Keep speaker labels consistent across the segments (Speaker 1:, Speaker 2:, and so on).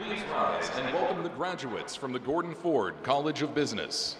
Speaker 1: Please rise and welcome the graduates from the Gordon Ford College of Business.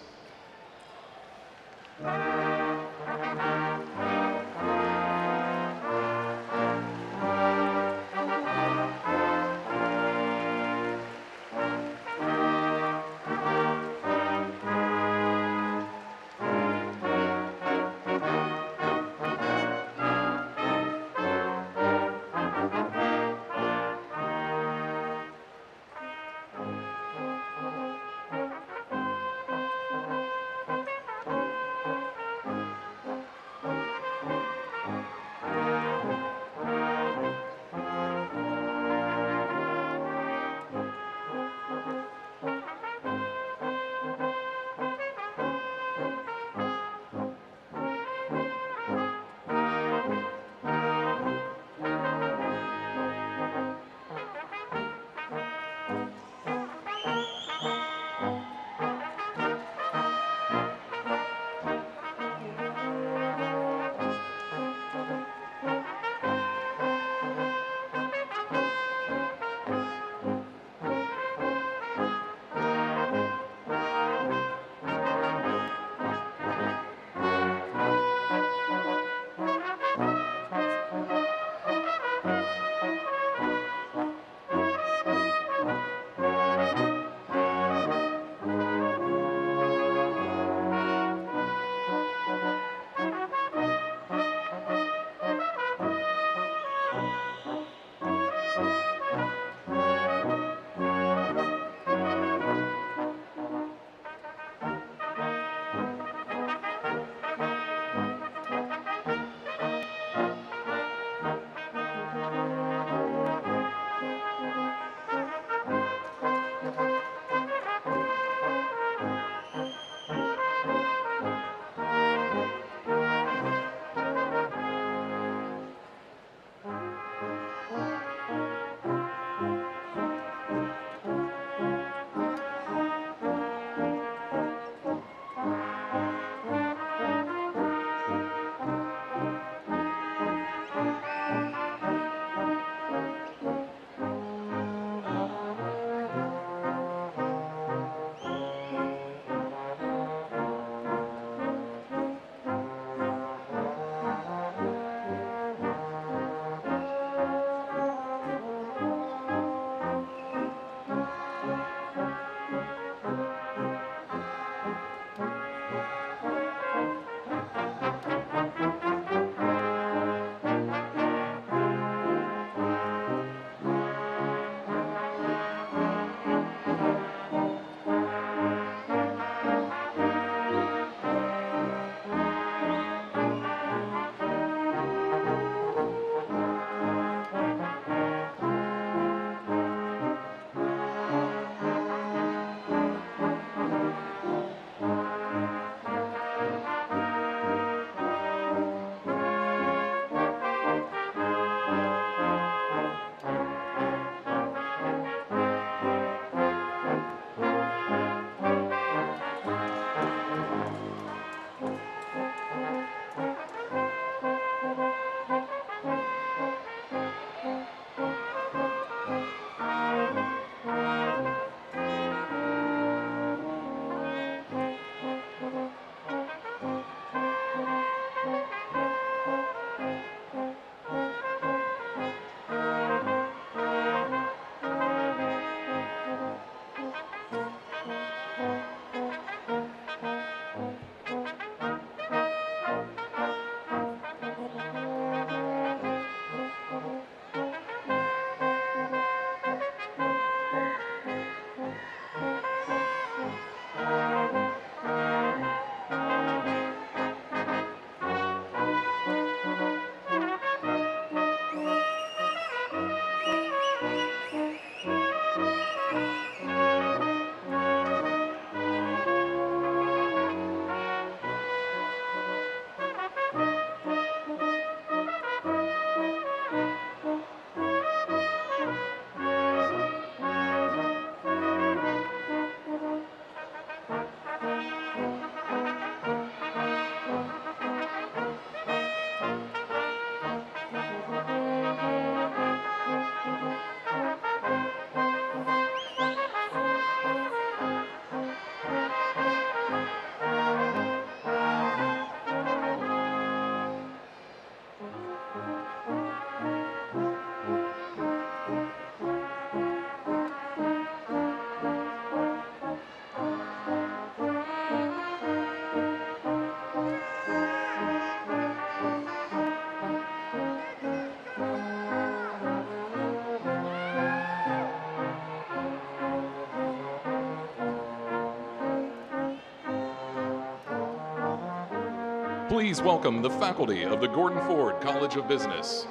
Speaker 1: Please welcome the faculty of the Gordon Ford College of Business.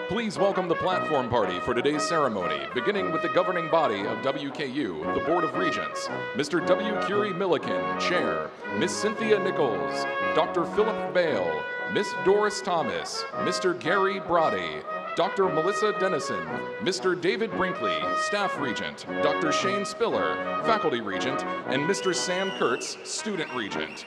Speaker 1: Please welcome the platform party for today's ceremony, beginning with the governing body of WKU, the Board of Regents, Mr. W. Curie Milliken, Chair, Miss Cynthia Nichols, Dr. Philip Bale, Miss Doris Thomas, Mr. Gary Brody, Dr. Melissa Dennison, Mr. David Brinkley, Staff Regent, Dr. Shane Spiller, Faculty Regent, and Mr. Sam Kurtz, Student Regent.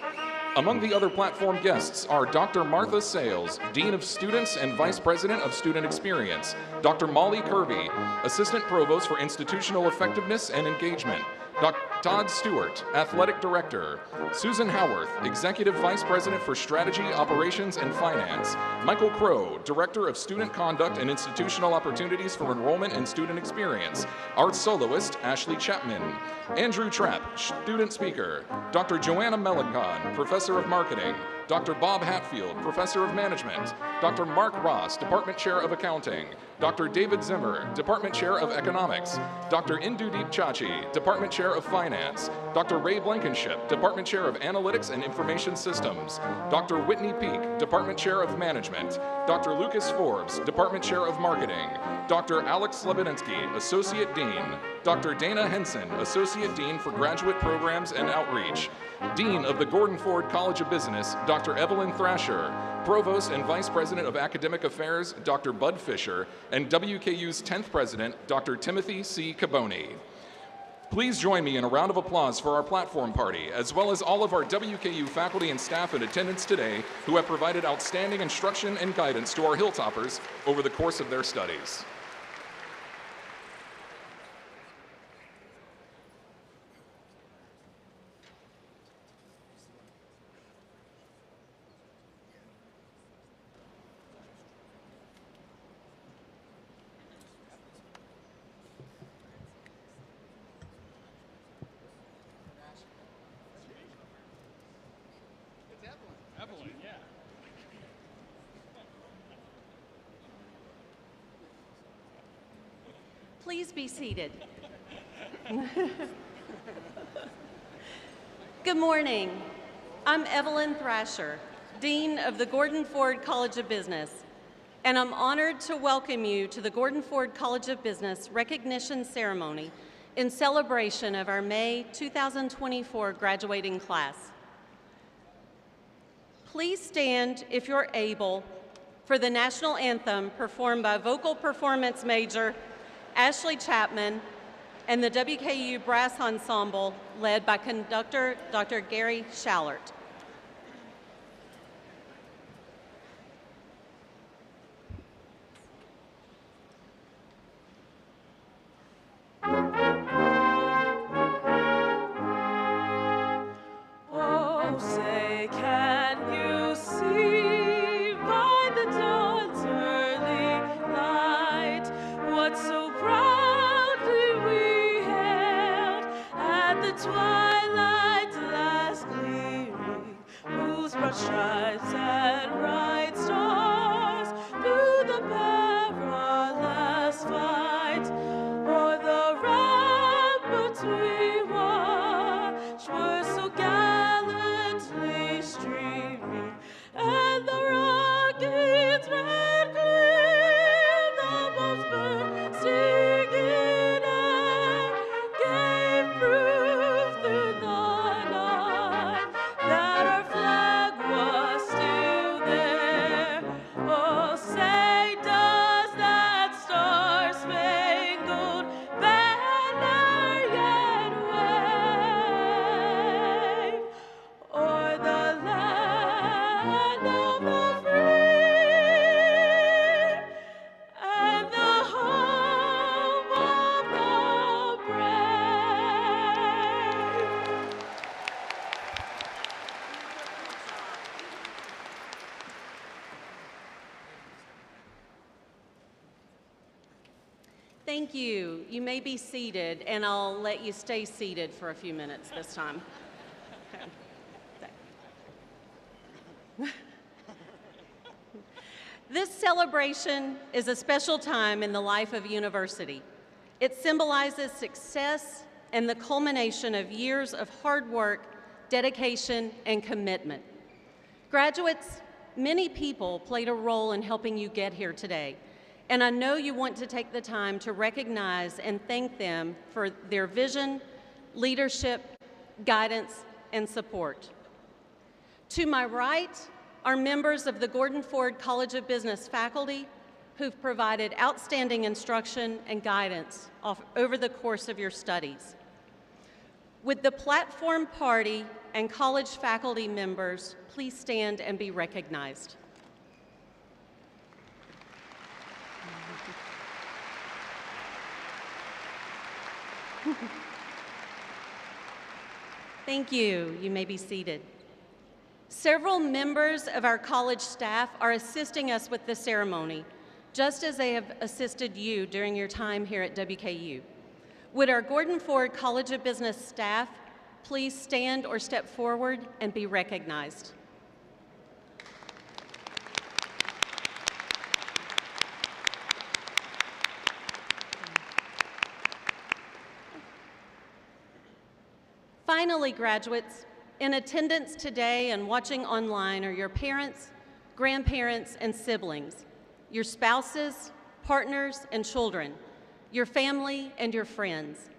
Speaker 1: Among the other platform guests are Dr. Martha Sales, Dean of Students and Vice President of Student Experience, Dr. Molly Kirby, Assistant Provost for Institutional Effectiveness and Engagement, Dr. Todd Stewart, Athletic Director, Susan Howarth, Executive Vice President for Strategy, Operations, and Finance, Michael Crow, Director of Student Conduct and Institutional Opportunities for Enrollment and Student Experience, Art Soloist Ashley Chapman, Andrew Trapp, Student Speaker, Dr. Joanna Melancon, Professor of Marketing, Dr. Bob Hatfield, Professor of Management, Dr. Mark Ross, Department Chair of Accounting, Dr. David Zimmer, Department Chair of Economics, Dr. Indudeep Chachi, Department Chair of Finance, Dr. Ray Blankenship, Department Chair of Analytics and Information Systems, Dr. Whitney Peak, Department Chair of Management, Dr. Lucas Forbes, Department Chair of Marketing, Dr. Alex Slabinski, Associate Dean, Dr. Dana Henson, Associate Dean for Graduate Programs and Outreach, Dean of the Gordon Ford College of Business, Dr. Evelyn Thrasher, Provost and Vice President of Academic Affairs, Dr. Bud Fisher, and WKU's 10th President, Dr. Timothy C. Caboni. Please join me in a round of applause for our platform party, as well as all of our WKU faculty and staff in attendance today who have provided outstanding instruction and guidance to our Hilltoppers over the course of their studies.
Speaker 2: Please be seated. Good morning. I'm Evelyn Thrasher, Dean of the Gordon Ford College of Business, and I'm honored to welcome you to the Gordon Ford College of Business recognition ceremony in celebration of our May 2024 graduating class. Please stand, if you're able, for the national anthem performed by vocal performance major Ashley Chapman and the WKU Brass Ensemble led by conductor Dr. Gary Schallert.
Speaker 3: Oh, say, can you see by the dawn's early light what so bright
Speaker 2: Thank you. You may be seated, and I'll let you stay seated for a few minutes this time. This celebration is a special time in the life of a university. It symbolizes success and the culmination of years of hard work, dedication, and commitment. Graduates, many people played a role in helping you get here today, and I know you want to take the time to recognize and thank them for their vision, leadership, guidance, and support. To my right are members of the Gordon Ford College of Business faculty who've provided outstanding instruction and guidance over the course of your studies. Would the platform party and college faculty members please stand and be recognized? Thank you. You may be seated. Several members of our college staff are assisting us with the ceremony, just as they have assisted you during your time here at WKU. Would our Gordon Ford College of Business staff please stand or step forward and be recognized? Finally, graduates, in attendance today and watching online are your parents, grandparents, and siblings, your spouses, partners, and children, your family, and your friends.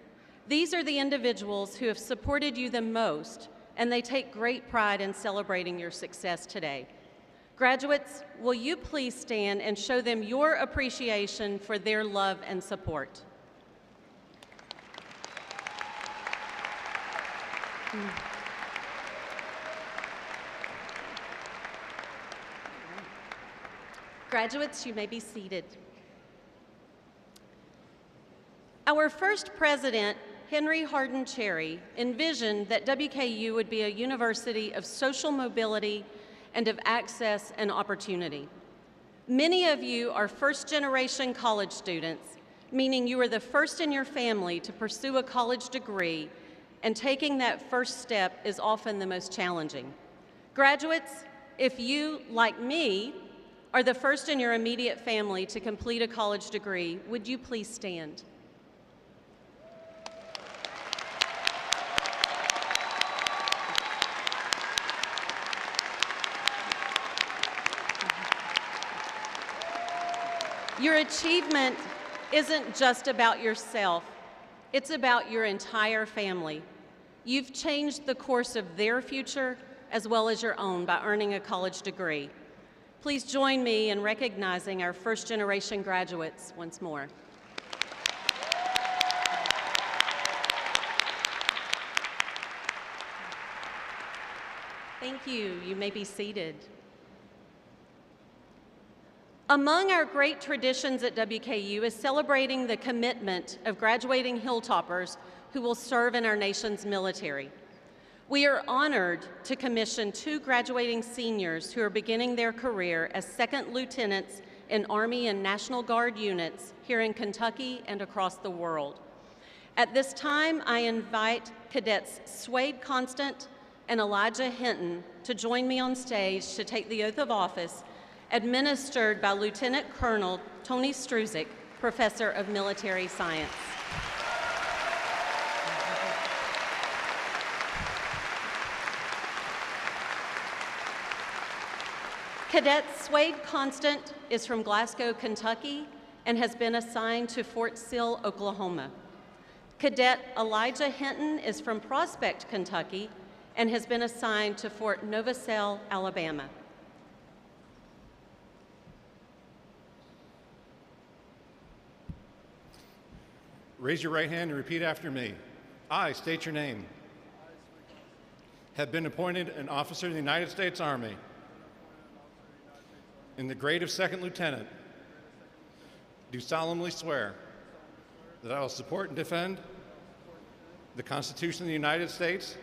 Speaker 2: These are the individuals who have supported you the most, and they take great pride in celebrating your success today. Graduates, will you please stand and show them your appreciation for their love and support? Graduates, you may be seated. Our first president, Henry Hardin Cherry, envisioned that WKU would be a university of social mobility and of access and opportunity. Many of you are first-generation college students, meaning you are the first in your family to pursue a college degree, and taking that first step is often the most challenging. Graduates, if you, like me, are the first in your immediate family to complete a college degree, would you please stand? Your achievement isn't just about yourself, it's about your entire family. You've changed the course of their future as well as your own by earning a college degree. Please join me in recognizing our first-generation graduates once more. Thank you. You may be seated. Among our great traditions at WKU is celebrating the commitment of graduating Hilltoppers who will serve in our nation's military. We are honored to commission 2 graduating seniors who are beginning their career as second lieutenants in Army and National Guard units here in Kentucky and across the world. At this time, I invite Cadets Swade Constant and Elijah Hinton to join me on stage to take the oath of office administered by Lieutenant Colonel Tony Struzik, Professor of Military Science. Cadet Swade Constant is from Glasgow, Kentucky, and has been assigned to Fort Sill, Oklahoma. Cadet Elijah Hinton is from Prospect, Kentucky, and has been assigned to Fort Novosel, Alabama.
Speaker 4: Raise your right hand and repeat after me. I state your name. Have been appointed an officer of the United States Army in the grade of second lieutenant. Do solemnly swear that I will support and defend the Constitution of the United States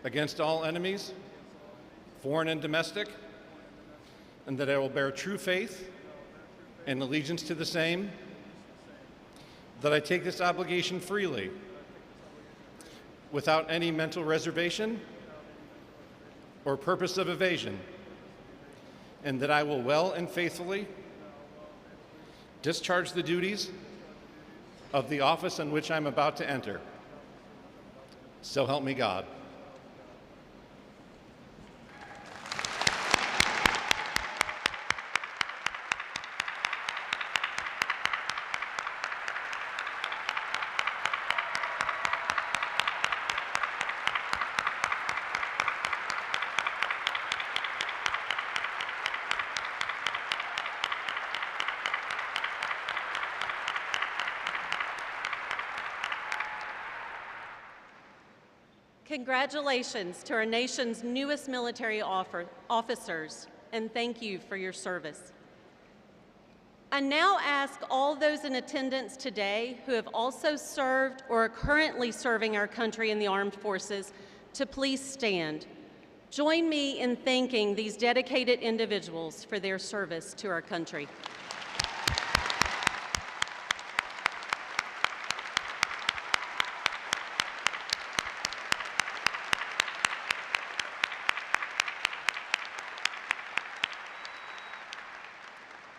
Speaker 4: against all enemies, foreign and domestic, and that I will bear true faith and allegiance to the same that I take this obligation freely, without any mental reservation or purpose of evasion, and that I will well and faithfully discharge the duties of the office in which I'm about to enter. So help me God.
Speaker 2: Congratulations to our nation's newest military officers, and thank you for your service. I now ask all those in attendance today who have also served or are currently serving our country in the armed forces to please stand. Join me in thanking these dedicated individuals for their service to our country.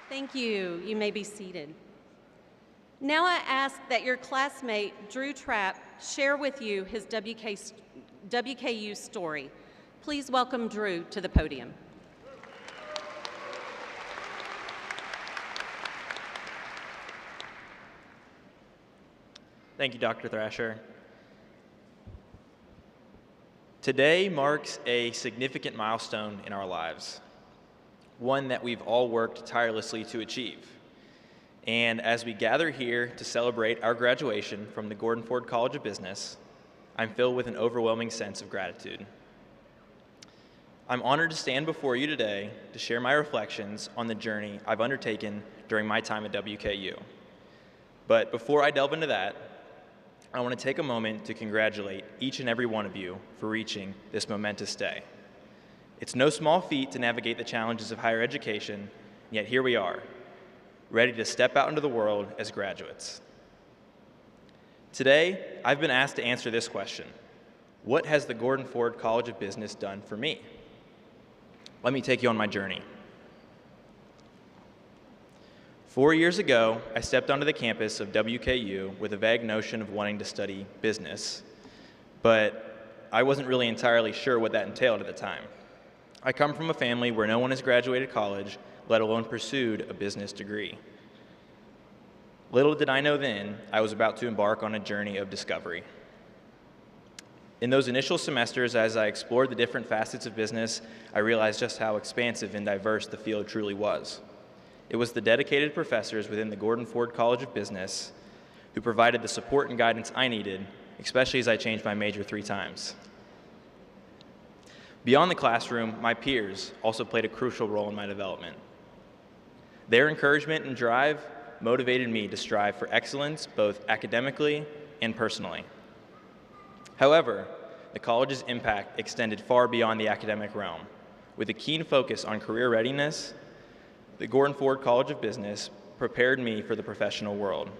Speaker 2: Thank you. You may be seated. Now I ask that your classmate, Drew Trapp, share with you his WKU story. Please welcome Drew to the podium.
Speaker 5: Thank you, Dr. Thrasher. Today marks a significant milestone in our lives, one that we've all worked tirelessly to achieve. And as we gather here to celebrate our graduation from the Gordon Ford College of Business, I'm filled with an overwhelming sense of gratitude. I'm honored to stand before you today to share my reflections on the journey I've undertaken during my time at WKU. But before I delve into that, I want to take a moment to congratulate each and every one of you for reaching this momentous day. It's no small feat to navigate the challenges of higher education, yet here we are, ready to step out into the world as graduates. Today, I've been asked to answer this question: what has the Gordon Ford College of Business done for me? Let me take you on my journey. 4 years ago, I stepped onto the campus of WKU with a vague notion of wanting to study business, but I wasn't really entirely sure what that entailed at the time. I come from a family where no one has graduated college, let alone pursued a business degree. Little did I know then, I was about to embark on a journey of discovery. In those initial semesters, as I explored the different facets of business, I realized just how expansive and diverse the field truly was. It was the dedicated professors within the Gordon Ford College of Business who provided the support and guidance I needed, especially as I changed my major 3 times. Beyond the classroom, my peers also played a crucial role in my development. Their encouragement and drive motivated me to strive for excellence both academically and personally. However, the college's impact extended far beyond the academic realm. With a keen focus on career readiness, the Gordon Ford College of Business prepared me for the professional world.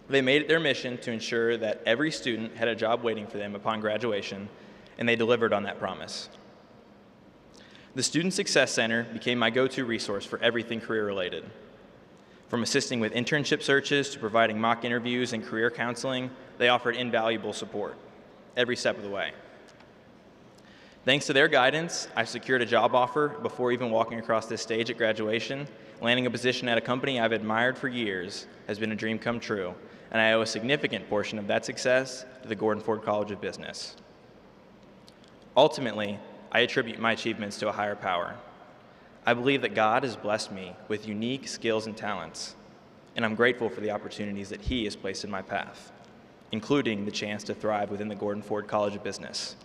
Speaker 5: They made it their mission to ensure that every student had a job waiting for them upon graduation, and they delivered on that promise. The Student Success Center became my go-to resource for everything career-related. From assisting with internship searches to providing mock interviews and career counseling, they offered invaluable support every step of the way. Thanks to their guidance, I secured a job offer before even walking across this stage at graduation. Landing a position at a company I've admired for years has been a dream come true, and I owe a significant portion of that success to the Gordon Ford College of Business. Ultimately, I attribute my achievements to a higher power. I believe that God has blessed me with unique skills and talents, and I'm grateful for the opportunities that He has placed in my path, including the chance to thrive within the Gordon Ford College of Business.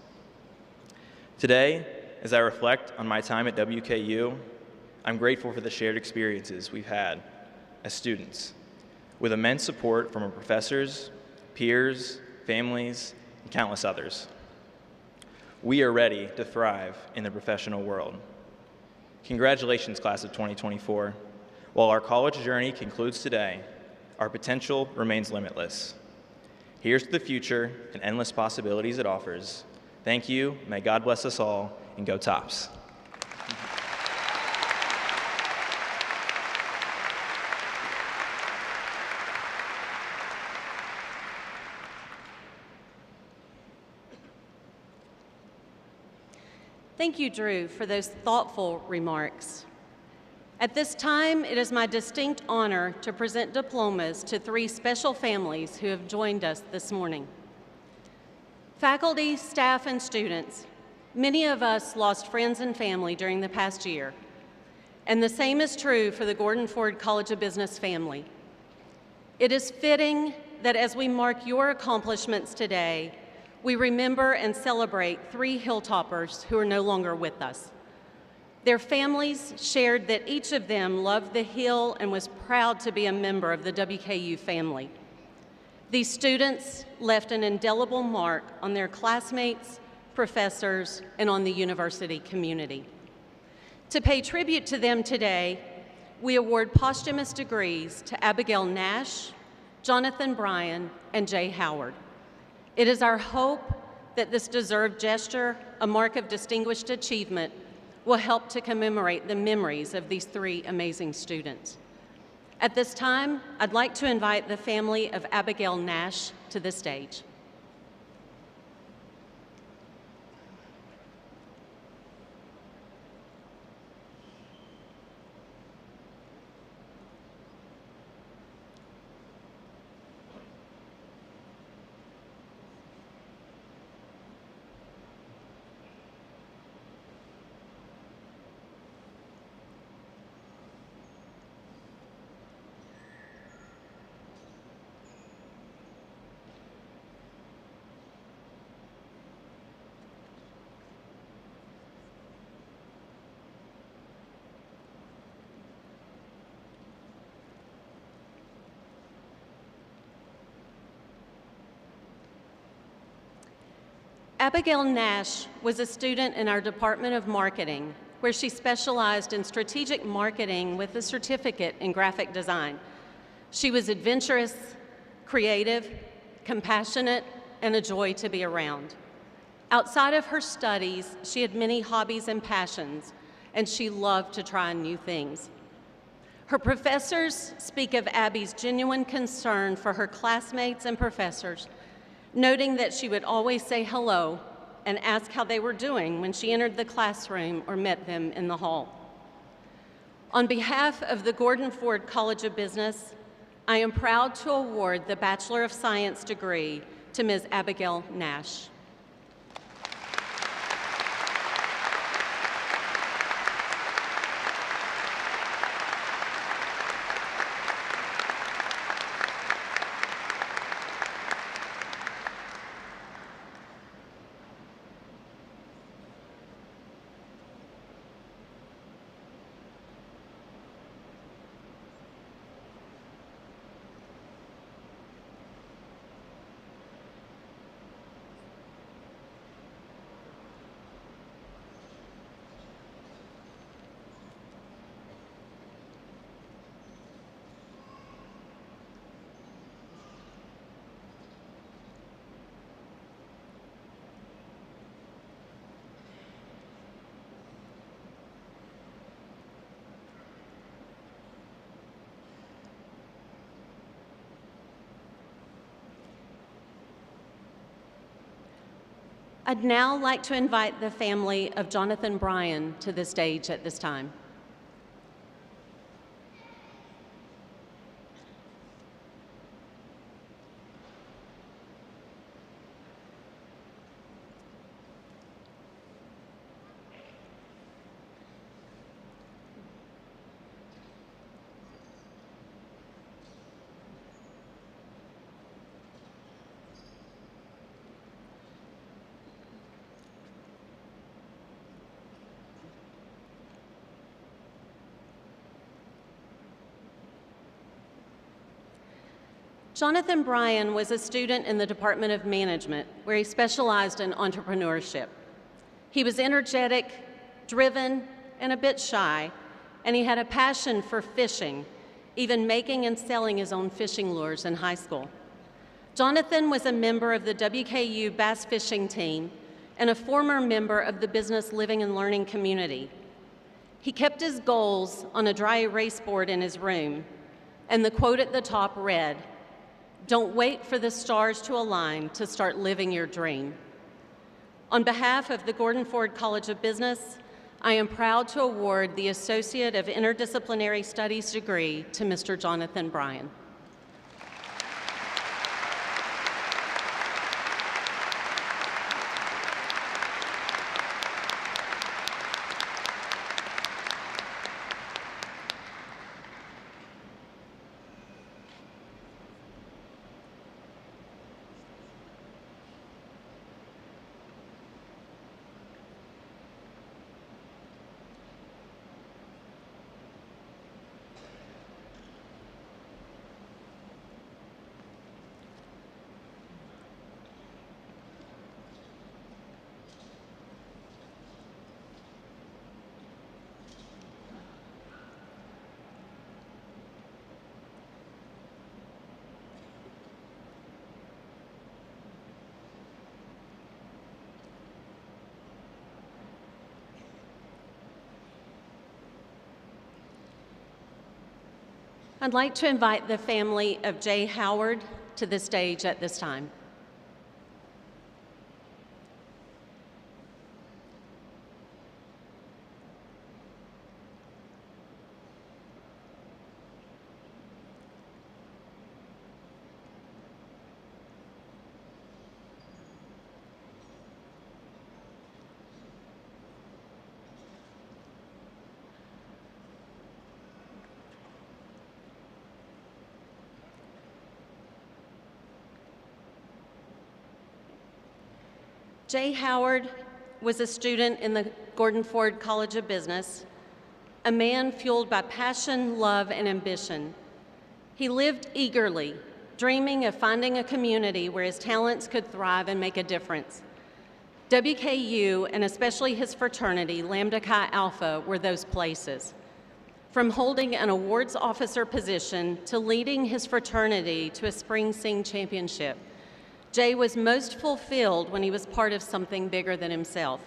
Speaker 5: Today, as I reflect on my time at WKU, I'm grateful for the shared experiences we've had as students, with immense support from our professors, peers, families, and countless others. We are ready to thrive in the professional world. Congratulations, class of 2024. While our college journey concludes today, our potential remains limitless. Here's to the future and endless possibilities it offers. Thank you, may God bless us all, and go Tops.
Speaker 2: Thank you, Drew, for those thoughtful remarks. At this time, it is my distinct honor to present diplomas to 3 special families who have joined us this morning. Faculty, staff, and students, many of us lost friends and family during the past year, and the same is true for the Gordon Ford College of Business family. It is fitting that as we mark your accomplishments today, we remember and celebrate 3 Hilltoppers who are no longer with us. Their families shared that each of them loved the Hill and was proud to be a member of the WKU family. These students left an indelible mark on their classmates, professors, and on the university community. To pay tribute to them today, we award posthumous degrees to Abigail Nash, Jonathan Bryan, and Jay Howard. It is our hope that this deserved gesture, a mark of distinguished achievement, will help to commemorate the memories of these 3 amazing students. At this time, I'd like to invite the family of Abigail Nash to the stage. Abigail Nash was a student in our Department of Marketing, where she specialized in strategic marketing with a certificate in graphic design. She was adventurous, creative, compassionate, and a joy to be around. Outside of her studies, she had many hobbies and passions, and she loved to try new things. Her professors speak of Abby's genuine concern for her classmates and professors, noting that she would always say hello and ask how they were doing when she entered the classroom or met them in the hall. On behalf of the Gordon Ford College of Business, I am proud to award the Bachelor of Science degree to Ms. Abigail Nash. I'd now like to invite the family of Jonathan Bryan to the stage at this time. Jonathan Bryan was a student in the Department of Management, where he specialized in entrepreneurship. He was energetic, driven, and a bit shy, and he had a passion for fishing, even making and selling his own fishing lures in high school. Jonathan was a member of the WKU bass fishing team and a former member of the business living and learning community. He kept his goals on a dry erase board in his room, and the quote at the top read, "Don't wait for the stars to align to start living your dream." On behalf of the Gordon Ford College of Business, I am proud to award the Associate of Interdisciplinary Studies degree to Mr. Jonathan Bryan. I'd like to invite the family of Jay Howard to the stage at this time. Jay Howard was a student in the Gordon Ford College of Business, a man fueled by passion, love, and ambition. He lived eagerly, dreaming of finding a community where his talents could thrive and make a difference. WKU, and especially his fraternity, Lambda Chi Alpha, were those places. From holding an awards officer position to leading his fraternity to a spring sing championship, Jay was most fulfilled when he was part of something bigger than himself.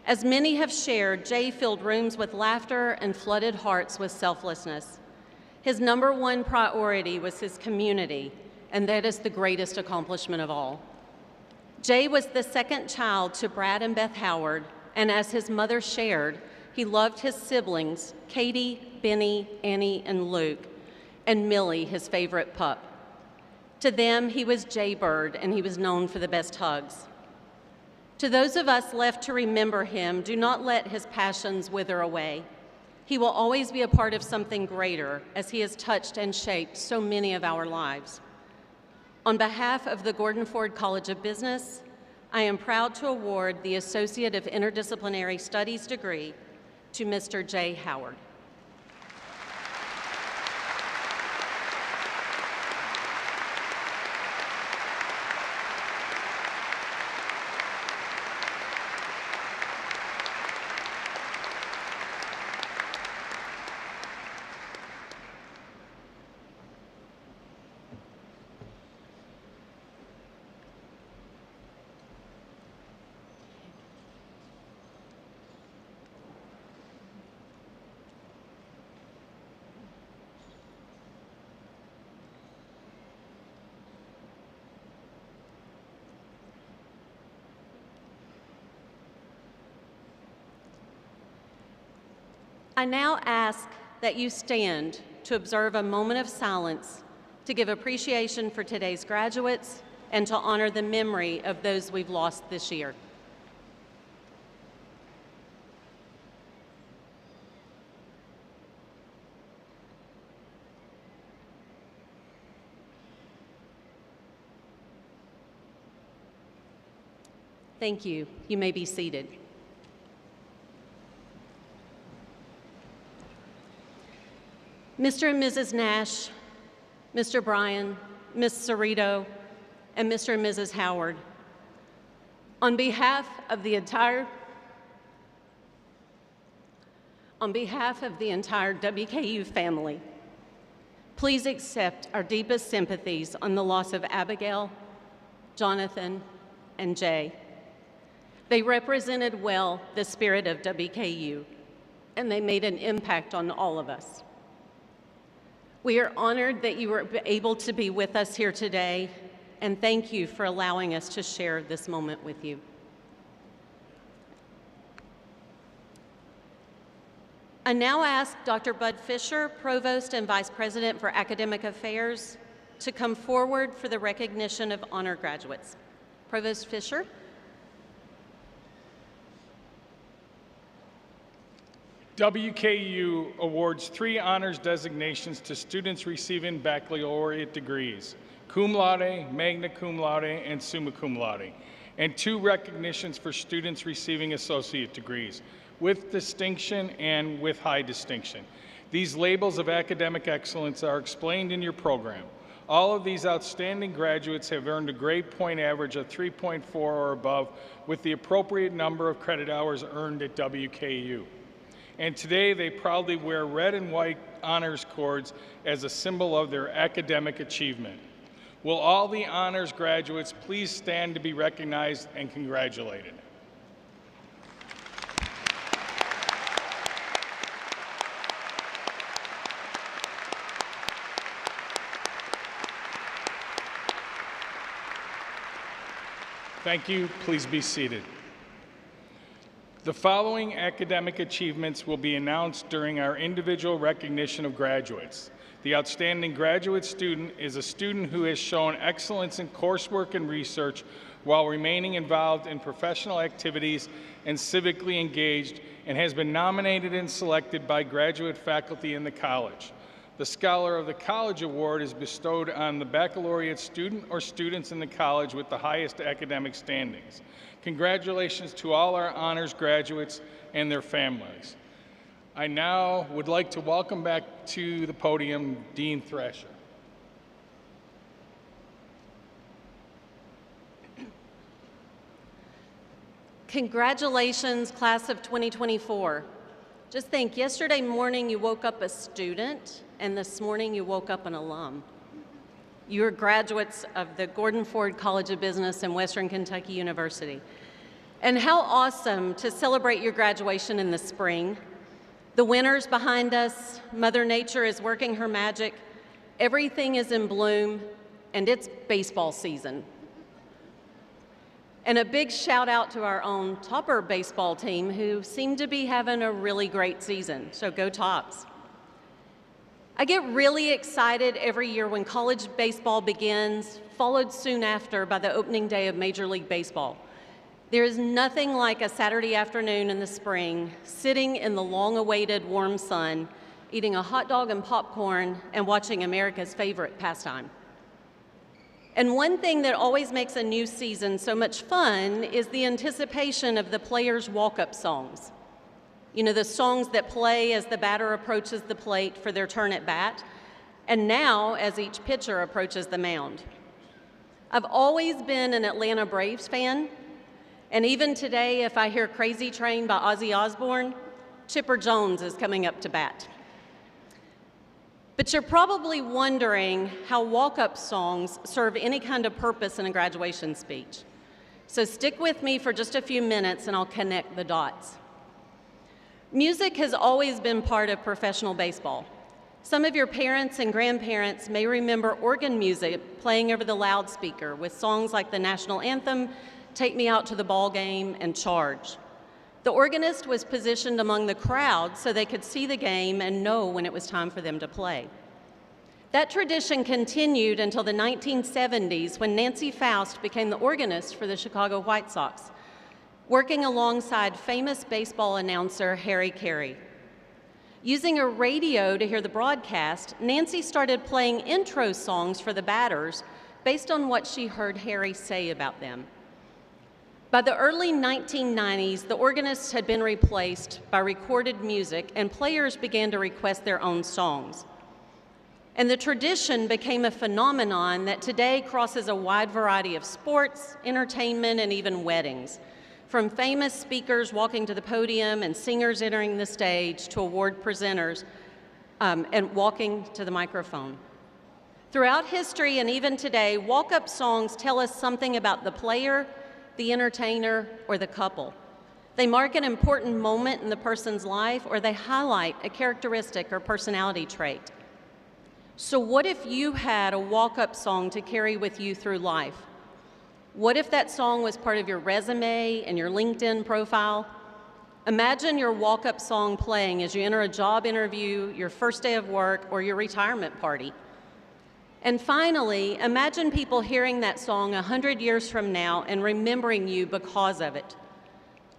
Speaker 2: As many have shared, Jay filled rooms with laughter and flooded hearts with selflessness. His number one priority was his community, and that is the greatest accomplishment of all. Jay was the second child to Brad and Beth Howard, and as his mother shared, he loved his siblings, Katie, Benny, Annie, and Luke, and Millie, his favorite pup. To them, he was Jaybird, and he was known for the best hugs. To those of us left to remember him, do not let his passions wither away. He will always be a part of something greater, as he has touched and shaped so many of our lives. On behalf of the Gordon Ford College of Business, I am proud to award the Associate of Interdisciplinary Studies degree to Mr. Jay Howard. I now ask that you stand to observe a moment of silence to give appreciation for today's graduates and to honor the memory of those we've lost this year. Thank you. You may be seated. Mr. and Mrs. Nash, Mr. Bryan, Ms. Cerrito, and Mr. and Mrs. Howard, on behalf of the entire WKU family, Please accept our deepest sympathies on the loss of Abigail, Jonathan, and Jay. They represented well the spirit of WKU, and they made an impact on all of us. We are honored that you were able to be with us here today, and thank you for allowing us to share this moment with you. I now ask Dr. Bud Fisher, Provost and Vice President for Academic Affairs, to come forward for the recognition of honor graduates. Provost Fisher.
Speaker 6: WKU awards 3 honors designations to students receiving baccalaureate degrees, cum laude, magna cum laude, and summa cum laude, and 2 recognitions for students receiving associate degrees, with distinction and with high distinction. These labels of academic excellence are explained in your program. All of these outstanding graduates have earned a grade point average of 3.4 or above, with the appropriate number of credit hours earned at WKU. And today they proudly wear red and white honors cords as a symbol of their academic achievement. Will all the honors graduates please stand to be recognized and congratulated? Thank you. Please be seated. The following academic achievements will be announced during our individual recognition of graduates. The outstanding graduate student is a student who has shown excellence in coursework and research while remaining involved in professional activities and civically engaged, and has been nominated and selected by graduate faculty in the college. The Scholar of the College Award is bestowed on the baccalaureate student or students in the college with the highest academic standings. Congratulations to all our honors graduates and their families. I now would like to welcome back to the podium Dean Thrasher.
Speaker 2: Congratulations, class of 2024. Just think, yesterday morning you woke up a student, and this morning you woke up an alum. You are graduates of the Gordon Ford College of Business and Western Kentucky University. And how awesome to celebrate your graduation in the spring. The winter's behind us, Mother Nature is working her magic, everything is in bloom, and it's baseball season. And a big shout out to our own Topper baseball team, who seem to be having a really great season, so go Tops. I get really excited every year when college baseball begins, followed soon after by the opening day of Major League Baseball. There is nothing like a Saturday afternoon in the spring, sitting in the long-awaited warm sun, eating a hot dog and popcorn, and watching America's favorite pastime. And one thing that always makes a new season so much fun is the anticipation of the players' walk-up songs. You know, the songs that play as the batter approaches the plate for their turn at bat, and now as each pitcher approaches the mound. I've always been an Atlanta Braves fan, and even today, if I hear Crazy Train by Ozzy Osbourne, Chipper Jones is coming up to bat. But you're probably wondering how walk-up songs serve any kind of purpose in a graduation speech. So stick with me for just a few minutes and I'll connect the dots. Music has always been part of professional baseball. Some of your parents and grandparents may remember organ music playing over the loudspeaker with songs like the national anthem, Take Me Out to the Ball Game, and Charge. The organist was positioned among the crowd so they could see the game and know when it was time for them to play. That tradition continued until the 1970s when Nancy Faust became the organist for the Chicago White Sox, working alongside famous baseball announcer Harry Carey. Using a radio to hear the broadcast, Nancy started playing intro songs for the batters based on what she heard Harry say about them. By the early 1990s, the organists had been replaced by recorded music, and players began to request their own songs. And the tradition became a phenomenon that today crosses a wide variety of sports, entertainment, and even weddings. From famous speakers walking to the podium and singers entering the stage to award presenters, and walking to the microphone. Throughout history and even today, walk-up songs tell us something about the player, the entertainer, or the couple. They mark an important moment in the person's life, or they highlight a characteristic or personality trait. So what if you had a walk-up song to carry with you through life? What if that song was part of your resume and your LinkedIn profile? Imagine your walk-up song playing as you enter a job interview, your first day of work, or your retirement party. And finally, imagine people hearing that song 100 years from now and remembering you because of it.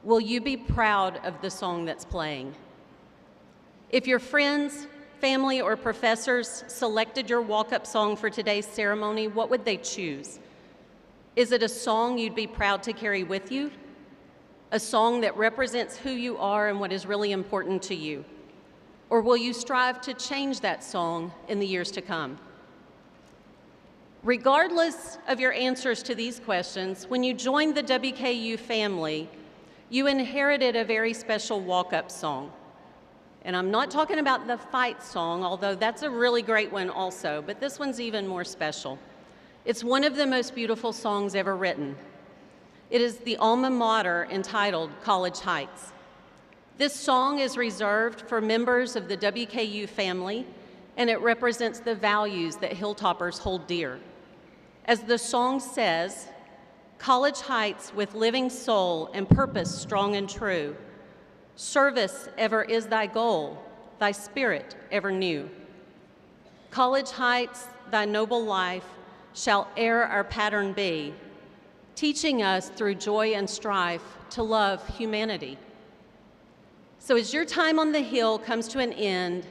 Speaker 2: Will you be proud of the song that's playing? If your friends, family, or professors selected your walk-up song for today's ceremony, what would they choose? Is it a song you'd be proud to carry with you? A song that represents who you are and what is really important to you? Or will you strive to change that song in the years to come? Regardless of your answers to these questions, when you joined the WKU family, you inherited a very special walk-up song. And I'm not talking about the fight song, although that's a really great one also, but this one's even more special. It's one of the most beautiful songs ever written. It is the alma mater entitled College Heights. This song is reserved for members of the WKU family, and it represents the values that Hilltoppers hold dear. As the song says, College Heights with living soul and purpose strong and true. Service ever is thy goal, thy spirit ever new. College Heights, thy noble life, shall e'er our pattern be, teaching us through joy and strife to love humanity. So as your time on the Hill comes to an end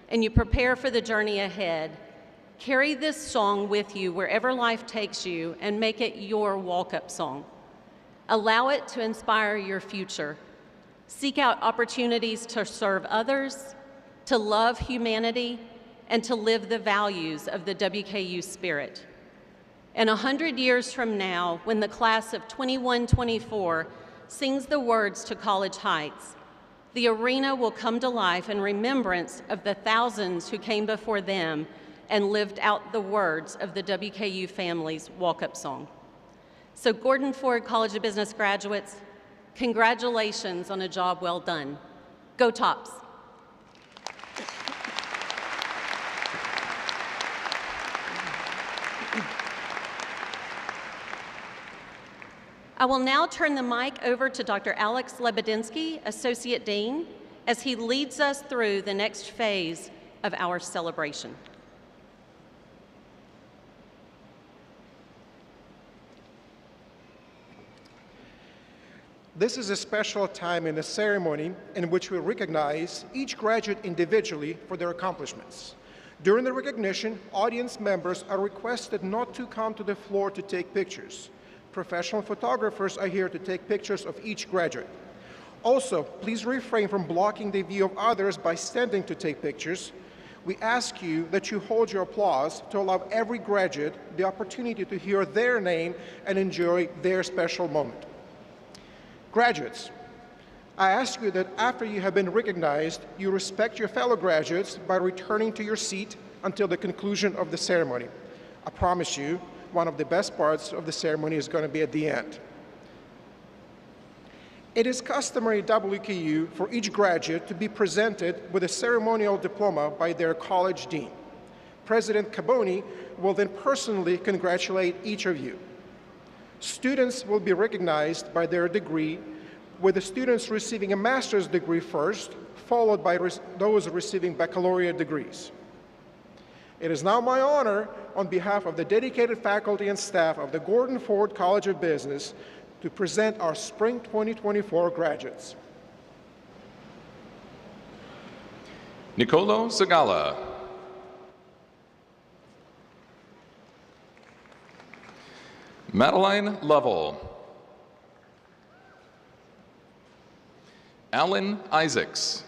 Speaker 2: and you prepare for the journey ahead, carry this song with you wherever life takes you and make it your walk-up song. Allow it to inspire your future. Seek out opportunities to serve others, to love humanity, and to live the values of the WKU spirit. And 100 years from now, when the class of 21-24 sings the words to College Heights, the arena will come to life in remembrance of the thousands who came before them and lived out the words of the WKU family's walk-up song. So Gordon Ford College of Business graduates, congratulations on a job well done. Go Tops. I will now turn the mic over to Dr. Alex Lebedinsky, Associate Dean, as he leads us through the next phase of our celebration.
Speaker 7: This is a special time in the ceremony in which we recognize each graduate individually for their accomplishments. During the recognition, audience members are requested not to come to the floor to take pictures. Professional photographers are here to take pictures of each graduate. Also, please refrain from blocking the view of others by standing to take pictures. We ask you that you hold your applause to allow every graduate the opportunity to hear their name and enjoy their special moment. Graduates, I ask you that after you have been recognized, you respect your fellow graduates by returning to your seat until the conclusion of the ceremony. I promise you, one of the best parts of the ceremony is going to be at the end. It is customary at WKU for each graduate to be presented with a ceremonial diploma by their college dean. President Caboni will then personally congratulate each of you. Students will be recognized by their degree, with the students receiving a master's degree first, followed by those receiving baccalaureate degrees. It is now my honor, on behalf of the dedicated faculty and staff of the Gordon Ford College of Business, to present our Spring 2024 graduates.
Speaker 1: Nicolo Segala. Madeline Lovell. Alan Isaacs.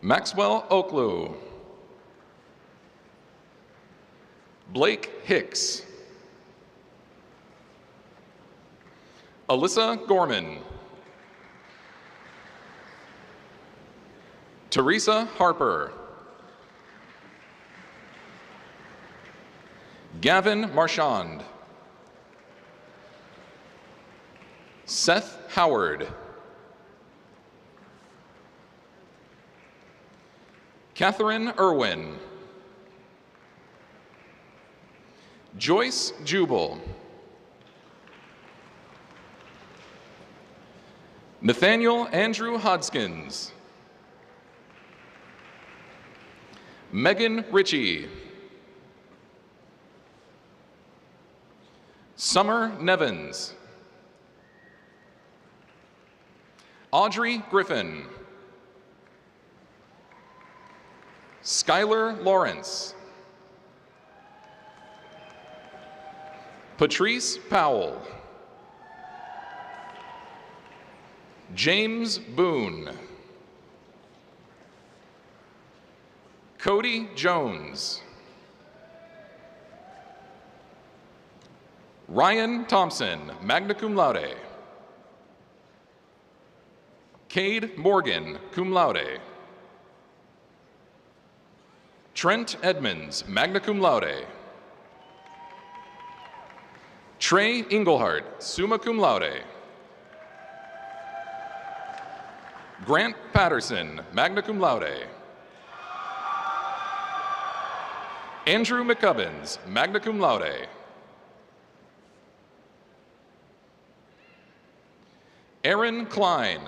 Speaker 1: Maxwell Oklu. Blake Hicks. Alyssa Gorman. Teresa Harper. Gavin Marchand. Seth Howard. Catherine Irwin. Joyce Jubal. Nathaniel Andrew Hodskins. Megan Ritchie. Summer Nevins. Audrey Griffin. Skylar Lawrence. Patrice Powell. James Boone. Cody Jones. Ryan Thompson, magna cum laude. Cade Morgan, cum laude. Trent Edmonds, magna cum laude. Trey Engelhardt, summa cum laude. Grant Patterson, magna cum laude. Andrew McCubbins, magna cum laude. Aaron Klein.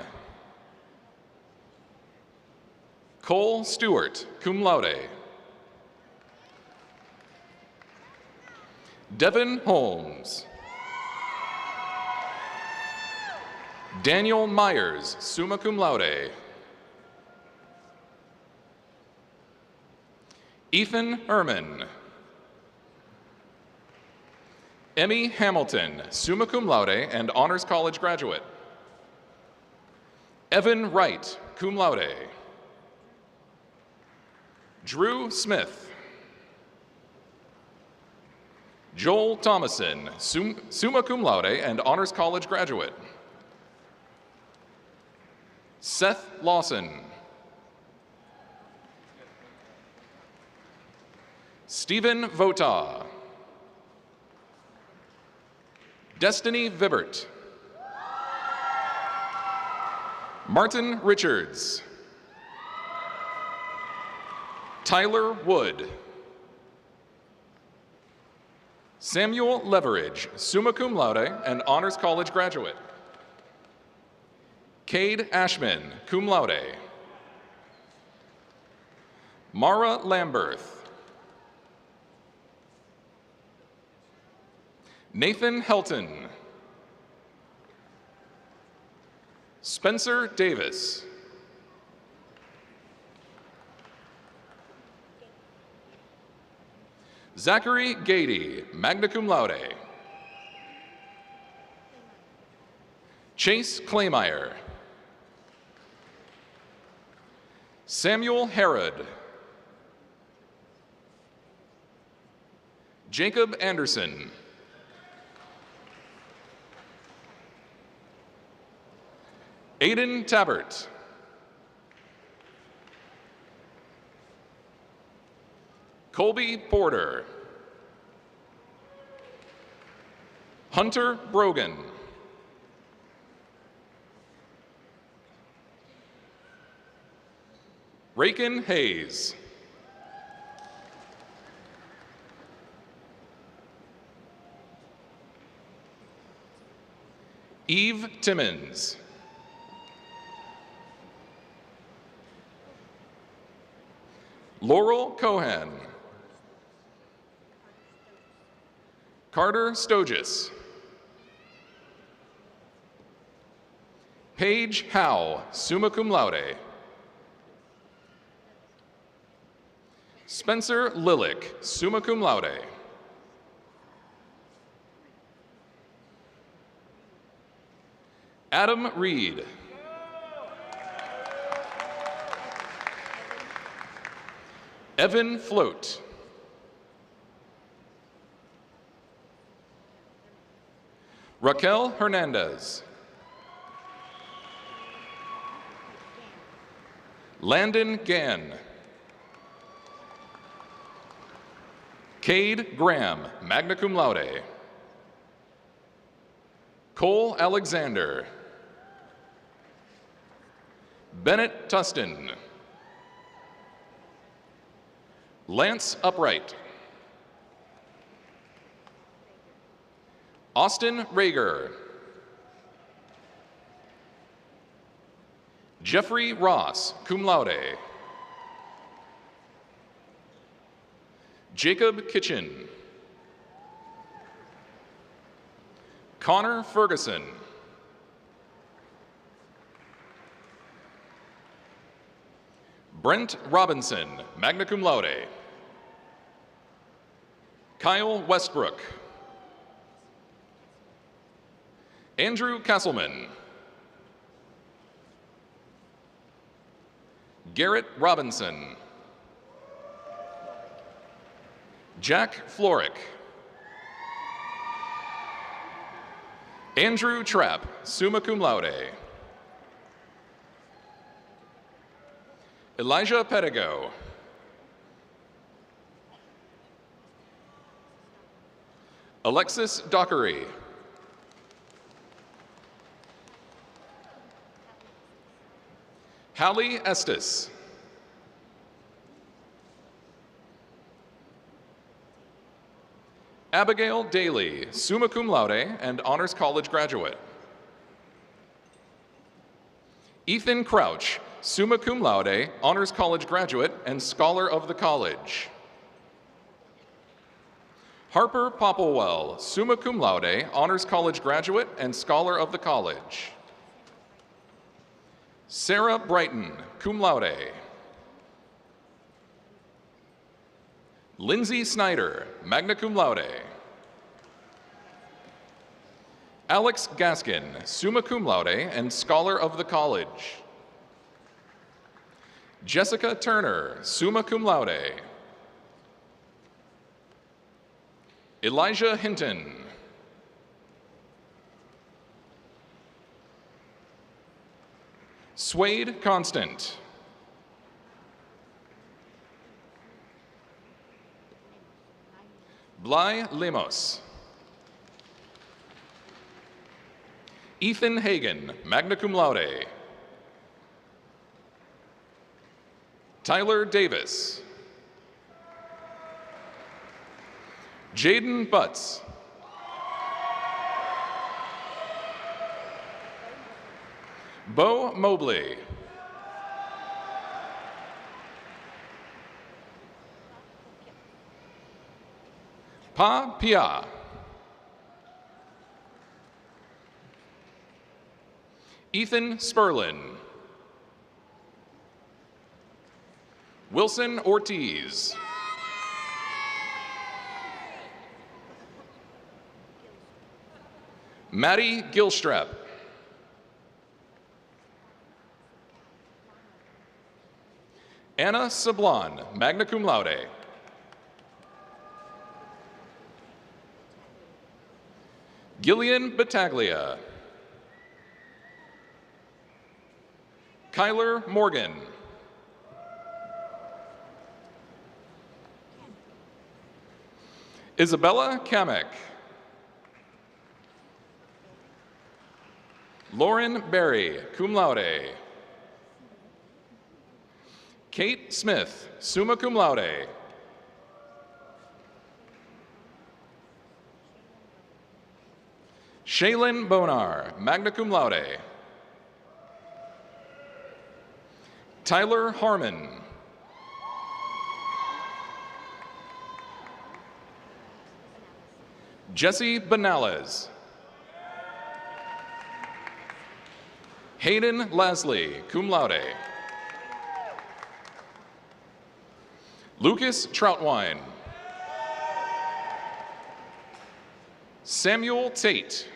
Speaker 1: Cole Stewart, cum laude. Devin Holmes. Daniel Myers, summa cum laude. Ethan Ehrman. Emmy Hamilton, summa cum laude and Honors College graduate. Evan Wright, cum laude. Drew Smith. Joel Thomason, summa cum laude and Honors College graduate. Seth Lawson. Stephen Vota. Destiny Vibert. Martin Richards. Tyler Wood. Samuel Leveridge, summa cum laude and Honors College graduate. Cade Ashman, cum laude. Mara Lamberth. Nathan Helton. Spencer Davis. Zachary Gady, magna cum laude. Chase Claymeyer. Samuel Herod. Jacob Anderson. Aiden Tabert. Colby Porter. Hunter Brogan. Raken Hayes. Eve Timmons. Laurel Cohan. Carter Stogis. Paige Howe, summa cum laude. Spencer Lillick, summa cum laude. Adam Reed. Evan Float. Raquel Hernandez. Landon Gann. Cade Graham, magna cum laude. Cole Alexander. Bennett Tustin. Lance Upright. Austin Rager. Jeffrey Ross, cum laude. Jacob Kitchen. Connor Ferguson. Brent Robinson, magna cum laude. Kyle Westbrook. Andrew Kesselman. Garrett Robinson. Jack Florick. Andrew Trapp, summa cum laude. Elijah Pedigo. Alexis Dockery. Hallie Estes. Abigail Daly, summa cum laude and Honors College graduate. Ethan Crouch, summa cum laude, Honors College graduate and Scholar of the College. Harper Popplewell, summa cum laude, Honors College graduate and Scholar of the College. Sarah Brighton, cum laude. Lindsay Snyder, magna cum laude. Alex Gaskin, summa cum laude and Scholar of the College. Jessica Turner, summa cum laude. Elijah Hinton. Swade Constant. Bly Lemos. Ethan Hagan, magna cum laude. Tyler Davis. Jaden Butts. Bo Mobley. Pa Pia. Ethan Sperlin. Wilson Ortiz. Maddie Gilstrap. Anna Sablon, magna cum laude. Gillian Battaglia. Kyler Morgan. Isabella Kamek. Lauren Berry, cum laude. Kate Smith, summa cum laude. Shaylin Bonar, magna cum laude. Tyler Harmon. Jesse Benales. Hayden Lasley, cum laude. Lucas Troutwine. Samuel Tate.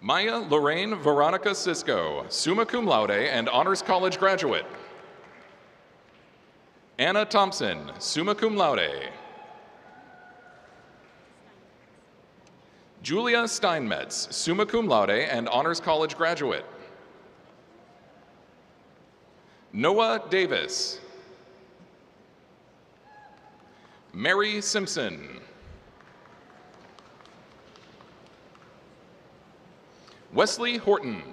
Speaker 1: Maya Lorraine Veronica Cisco, summa cum laude and Honors College graduate. Anna Thompson, summa cum laude. Julia Steinmetz, summa cum laude and Honors College graduate. Noah Davis. Mary Simpson. Wesley Horton.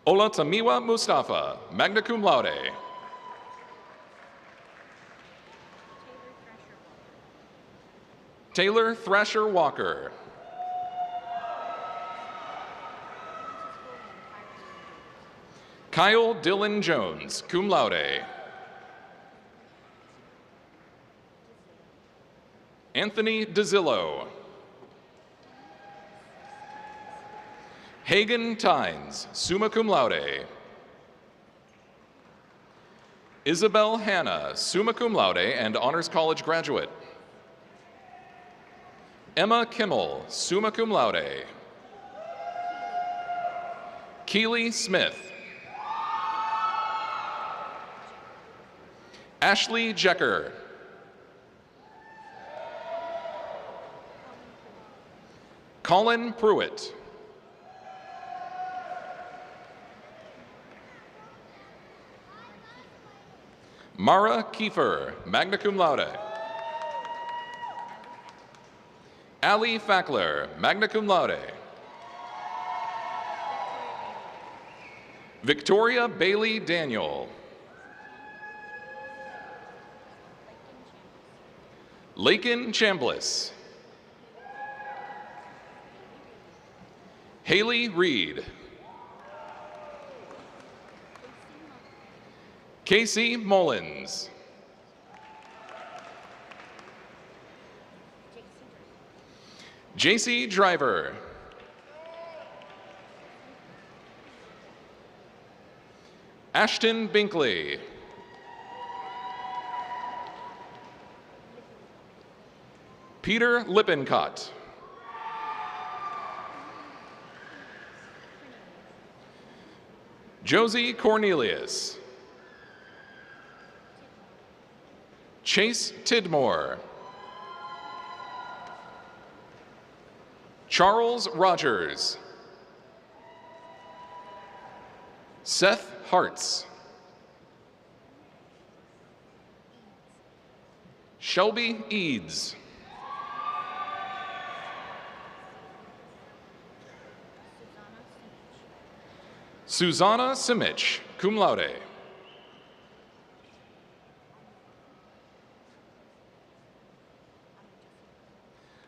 Speaker 1: Olatamiwa Mustafa, magna cum laude. Taylor Thrasher Walker. Kyle Dylan Jones, cum laude. Anthony DeZillo. Hagen Tynes, summa cum laude. Isabel Hanna, summa cum laude and Honors College graduate. Emma Kimmel, summa cum laude. Keely Smith. Ashley Jecker. Colin Pruitt. Mara Kiefer, magna cum laude. Allie Fackler, magna cum laude. Victoria Bailey Daniel. Lakin Chambliss. Haley Reed. Casey Mullins. JC Driver. Ashton Binkley. Peter Lippincott. Josie Cornelius. Chase Tidmore. Charles Rogers. Seth Hartz. Shelby Eads. Susanna Simich, cum laude.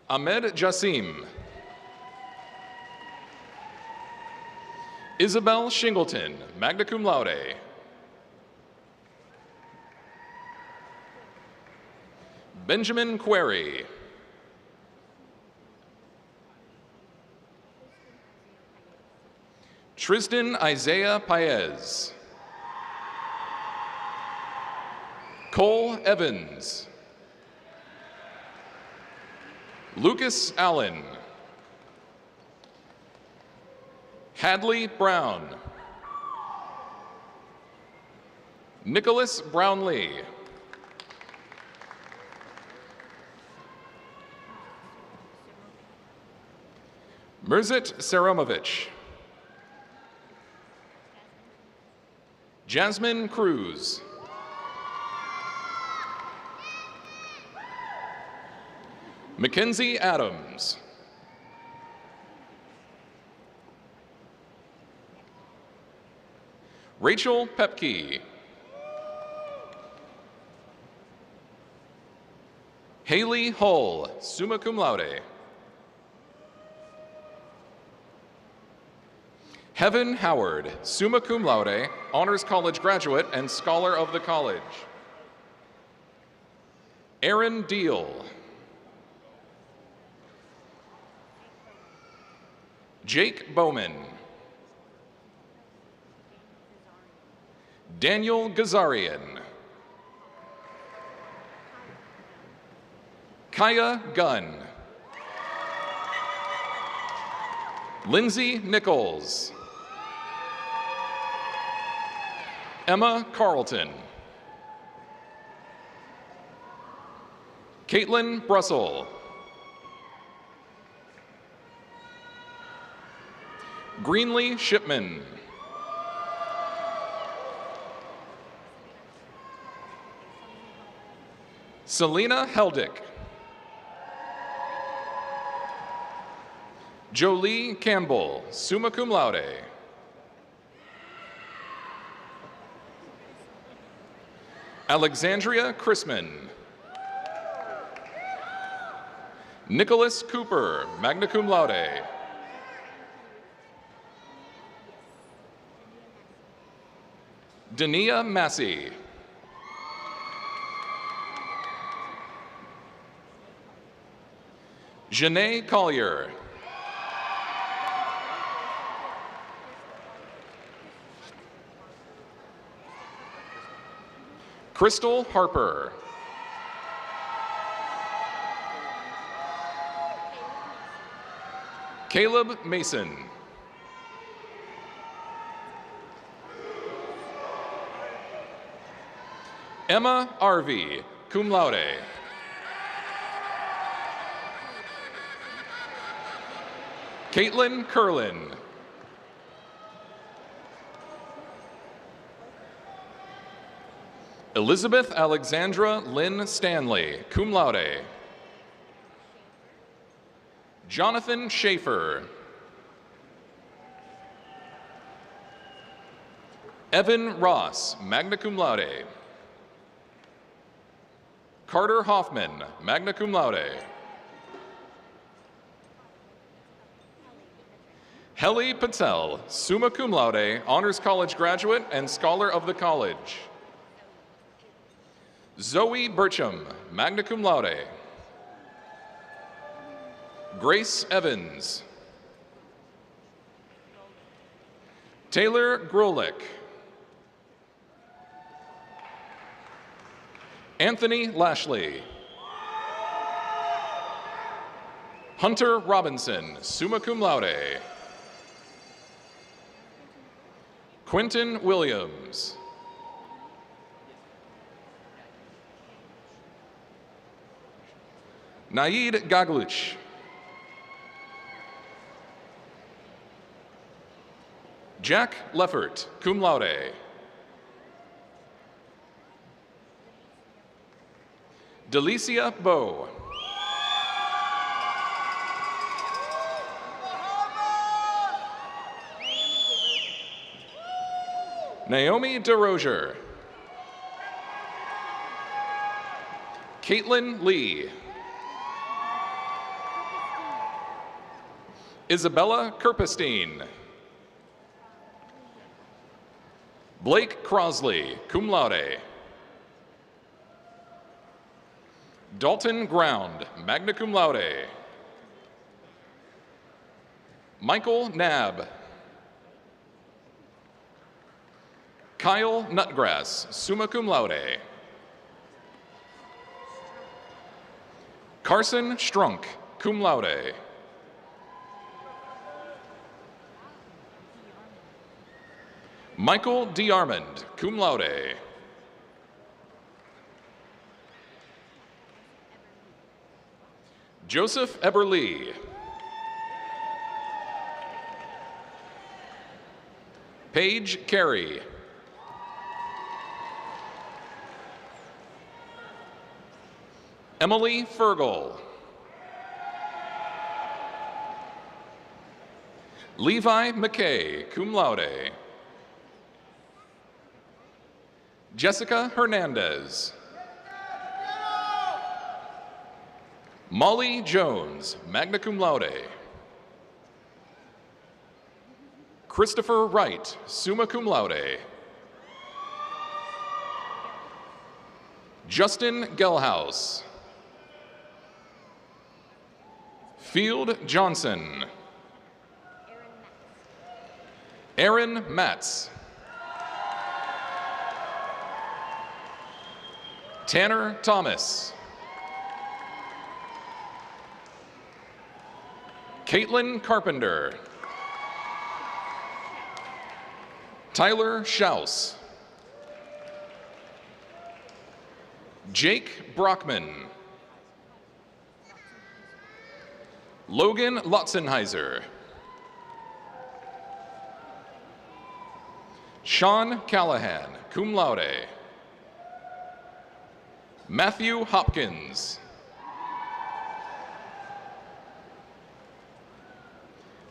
Speaker 1: Ahmed Jassim. Isabel Shingleton, magna cum laude. Benjamin Query. Tristan Isaiah Paez. Cole Evans. Lucas Allen. Hadley Brown. Nicholas Brownlee. Mirzit Saramovich. Jasmine Cruz. Mackenzie Adams. Rachel Pepke. Haley Hull, summa cum laude. Heaven Howard, summa cum laude, Honors College graduate and Scholar of the College. Aaron Deal. Jake Bowman. Daniel Gazarian. Kaya Gunn. Lindsay Nichols. Emma Carlton. Caitlin Brussel. Greenlee Shipman. Selena Heldick. Jolie Campbell, summa cum laude. Alexandria Chrisman. Nicholas Cooper, magna cum laude. Dania Massey. Janae Collier. Crystal Harper. Caleb Mason. Emma Arvey, cum laude. Caitlin Curlin. Elizabeth Alexandra Lynn Stanley, cum laude. Jonathan Schaefer. Evan Ross, magna cum laude. Carter Hoffman, magna cum laude. Helly Patel, summa cum laude, Honors College graduate and scholar of the college. Zoe Burcham, magna cum laude. Grace Evans. Taylor Grolich. Anthony Lashley. Hunter Robinson, summa cum laude. Quentin Williams. Naid Gagluch. Jack Leffert, cum laude. Delicia Bowe. Naomi DeRozier. Caitlin Lee. Isabella Kerpestein. Blake Crosley, cum laude. Dalton Ground, magna cum laude. Michael Nab. Kyle Nutgrass, summa cum laude. Carson Strunk, cum laude. Michael DeArmond, cum laude. Joseph Eberly. Paige Carey. Emily Fergal. Levi McKay, cum laude. Jessica Hernandez. Molly Jones, magna cum laude. Christopher Wright, summa cum laude. Justin Gelhaus. Field Johnson. Aaron Matz. Tanner Thomas. Caitlin Carpenter. Tyler Schaus. Jake Brockman. Logan Lotzenheiser. Sean Callahan, cum laude. Matthew Hopkins.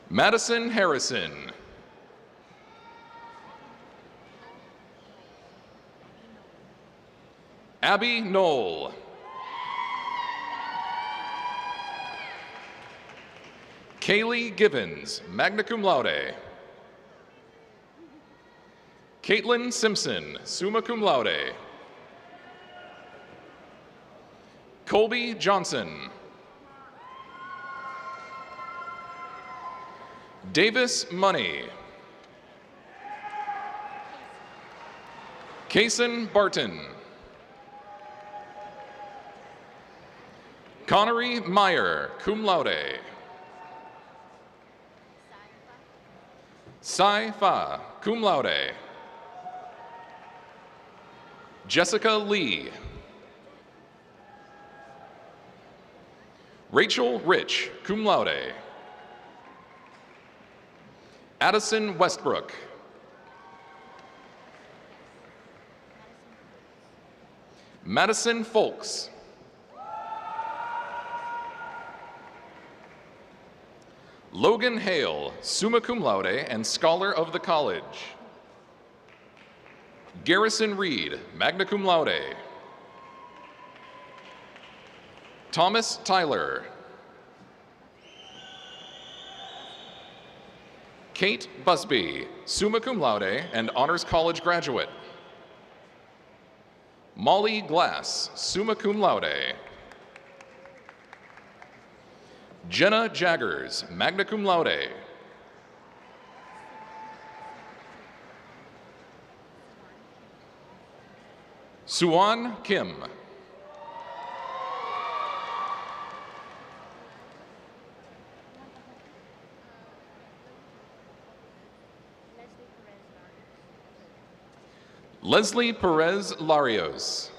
Speaker 1: Madison Harrison. Abby Knoll. Kaylee Givens, magna cum laude. Caitlin Simpson, summa cum laude. Colby Johnson. Davis Money. Kaysen Barton. Connery Meyer, cum laude. Sai Fa, cum laude. Jessica Lee. Rachel Rich, cum laude. Addison Westbrook. Madison Folks. Logan Hale, summa cum laude and scholar of the college. Garrison Reed, magna cum laude. Thomas Tyler. Kate Busby, summa cum laude and honors college graduate. Molly Glass, summa cum laude. Jenna Jaggers, magna cum laude. Suan Kim. Leslie Perez Larios.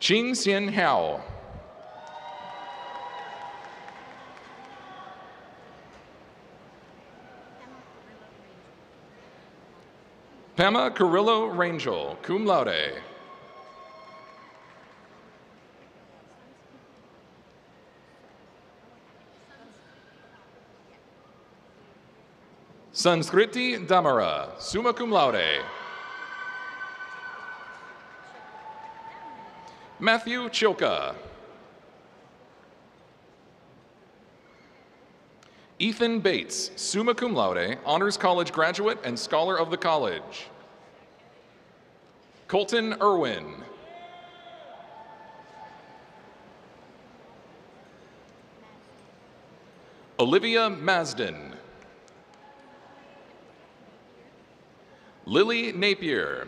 Speaker 1: Ching Xian Hao. Pema Carrillo Rangel, cum laude. Sanskriti Damara, summa cum laude. Matthew Chilka. Ethan Bates, summa cum laude, honors college graduate and scholar of the college. Colton Irwin. Olivia Masden. Lily Napier.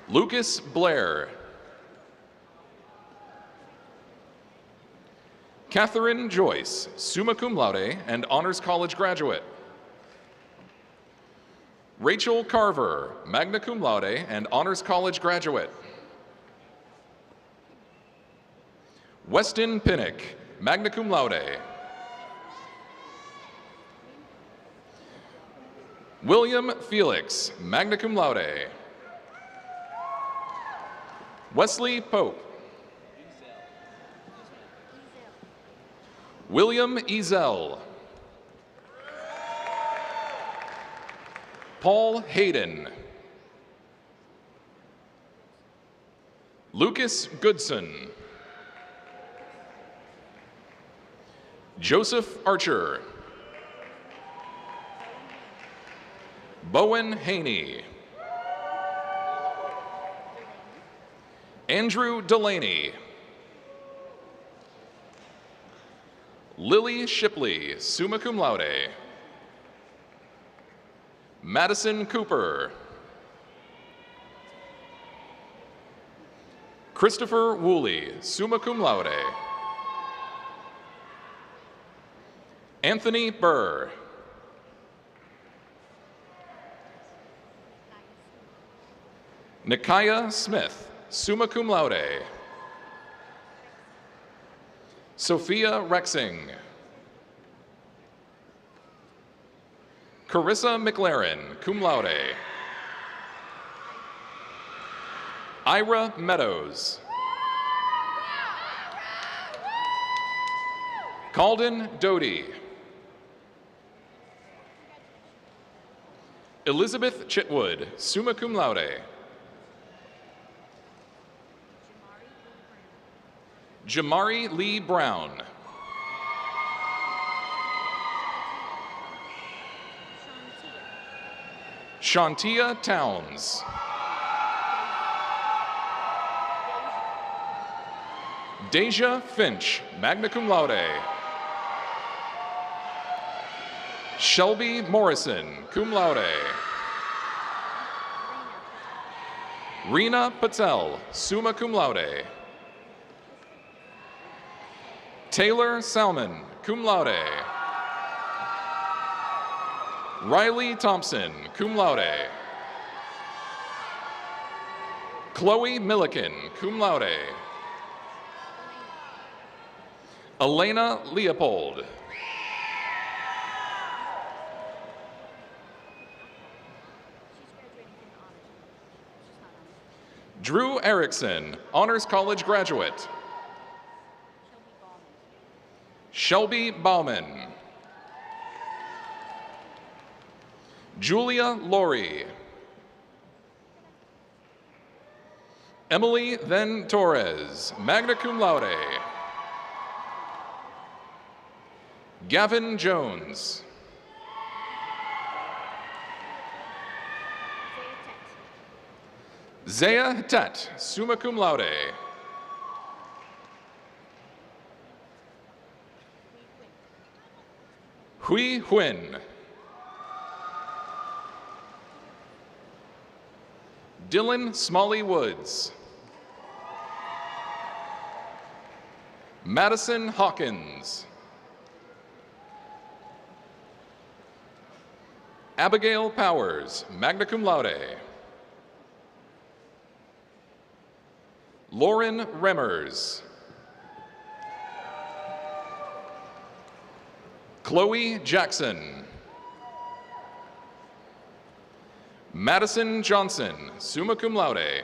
Speaker 1: Lucas Blair. Catherine Joyce, summa cum laude and honors college graduate. Rachel Carver, magna cum laude and honors college graduate. Weston Pinnock, magna cum laude. William Felix, magna cum laude. Wesley Pope. William Ezel. Paul Hayden. Lucas Goodson. Joseph Archer. Bowen Haney. Andrew Delaney. Lily Shipley, summa cum laude. Madison Cooper. Christopher Woolley, summa cum laude. Anthony Burr. Nikaya Smith, summa cum laude. Sophia Rexing. Carissa McLaren, cum laude. Ira Meadows. Calden Doty. Elizabeth Chitwood, summa cum laude. Jamari Lee Brown. Shantia Towns. Deja Finch, magna cum laude. Shelby Morrison, cum laude. Reena Patel, summa cum laude. Taylor Salmon, cum laude. Riley Thompson, cum laude. Chloe Milliken, cum laude. Elena Leopold. Drew Erickson, Honors College graduate. Shelby Bauman. Julia Laurie. Emily Then Torres, magna cum laude. Gavin Jones. Zaya Tet, summa cum laude. Hui Huyn. Dylan Smalley Woods. Madison Hawkins. Abigail Powers, magna cum laude. Lauren Remmers. Chloe Jackson. Madison Johnson, summa cum laude.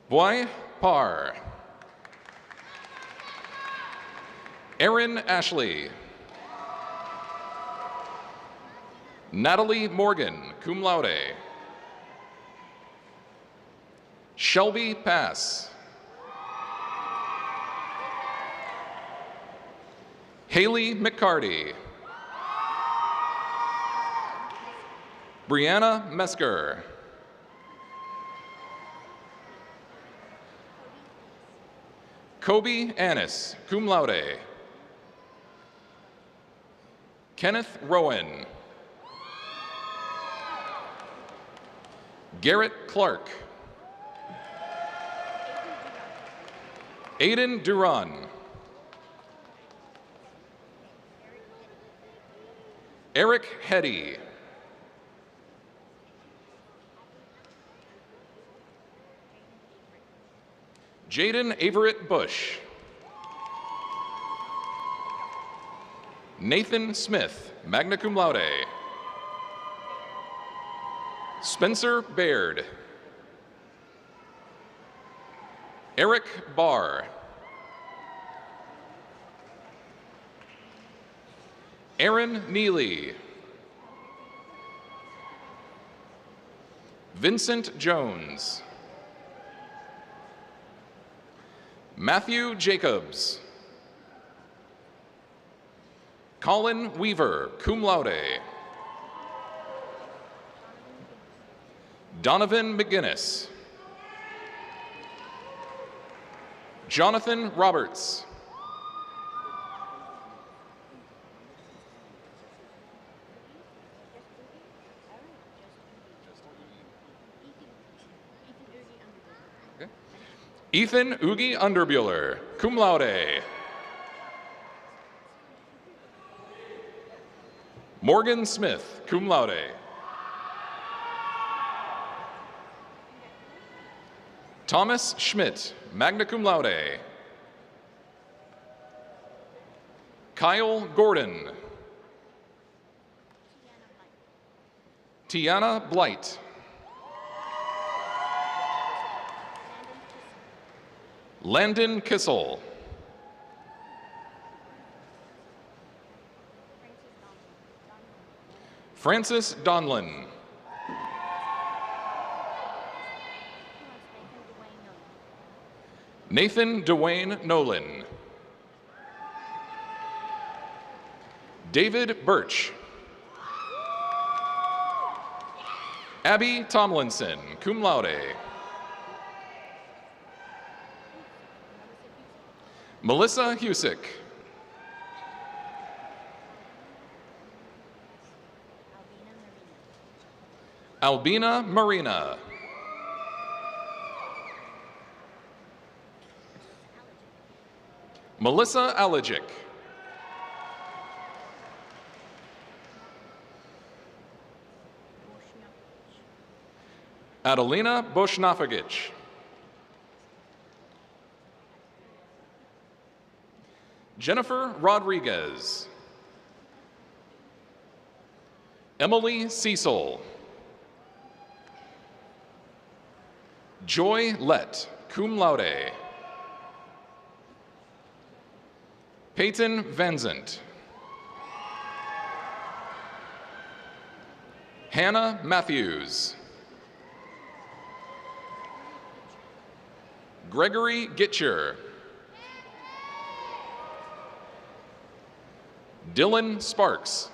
Speaker 1: Boy Parr. Erin Ashley. Natalie Morgan, cum laude. Shelby Pass. Haley McCarty. Brianna Mesker. Kobe Annis, cum laude. Kenneth Rowan. Garrett Clark. Aiden Duran. Eric Hetty. Jaden Averett Bush. Nathan Smith, magna cum laude. Spencer Baird. Eric Barr. Aaron Neely. Vincent Jones. Matthew Jacobs. Colin Weaver, cum laude. Donovan McGinnis. Jonathan Roberts. Ethan Oogie Underbuehler, cum laude. Morgan Smith, cum laude. Thomas Schmidt, magna cum laude. Kyle Gordon. Tiana Blight. Landon Kissel. Francis Donlin. Nathan Dwayne Nolan. David Birch. Abby Tomlinson, cum laude. Melissa Husick. Albina Marina. Melissa Alajic. Adelina Boshnafagic. Jennifer Rodriguez. Emily Cecil. Joy Lett, cum laude. Peyton Vanzant. Hannah Matthews. Gregory Gitcher. Dylan Sparks.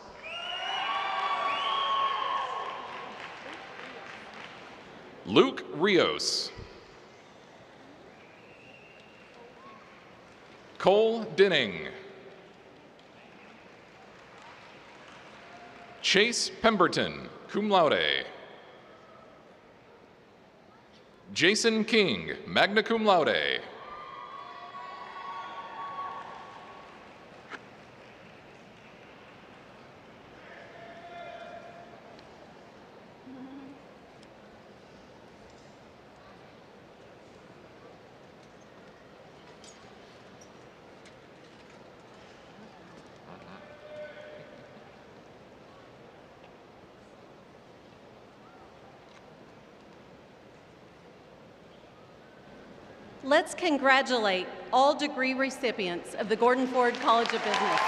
Speaker 1: Luke Rios. Cole Dinning. Chase Pemberton, cum laude. Jason King, magna cum laude.
Speaker 2: Let's congratulate all degree recipients of the Gordon Ford College of Business.